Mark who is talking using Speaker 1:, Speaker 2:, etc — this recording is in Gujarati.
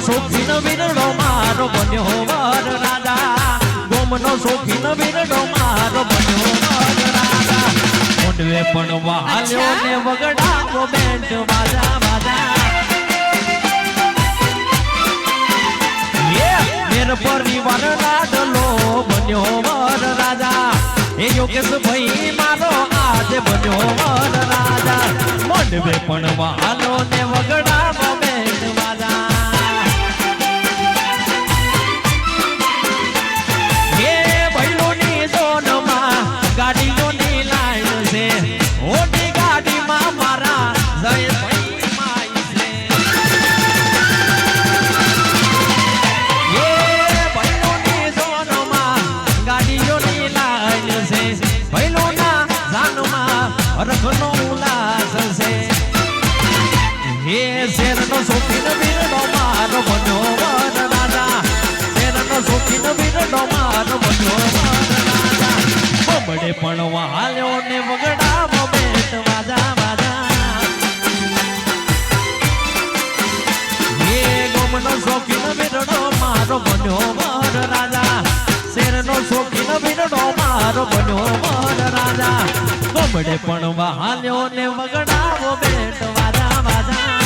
Speaker 1: શોખીન વીરડો મારો બન્યો વર રાજા ગોમનો શોખીન વીરડો મારો બન્યો વર રાજા મોઢવે પણ વાલ્યો ને વગડાવો બેન્ટ બાજા બાજા મેર પરિવાર લાડલો બન્યો વર રાજા એ યોગેશ ભાઈ મારો આજે બન્યો વર રાજા મોઢવે પણ વાલો ને વગડાવો બેન્ટ બાજા એ ભૈલોની જોનમાં ગાડીઓની લાઈન છે ઓટી ગાડીમાં મારા જય ભાઈ માઈ છે એ ભૈલોની જોનમાં ગાડીઓની લાઈન છે ભૈલોના જાનમાં રખનો ઉલ્લાસ છે એ શેરનો શોખીન વીરડો મારો બન્યો વર રાજા શેરનો શોખીન વીરડો મારો બન્યો વર રાજા બબડે પણ વાલ્યો ને વગડાવો બેટ વાજા વાજા એ ગોમનો શોખીન વીરડો મારો બન્યો વર રાજા શેરનો શોખીન વીરડો મારો બન્યો વર રાજા બબડે પણ વાલ્યો ને વગડાવો બેટ વાજા વાજા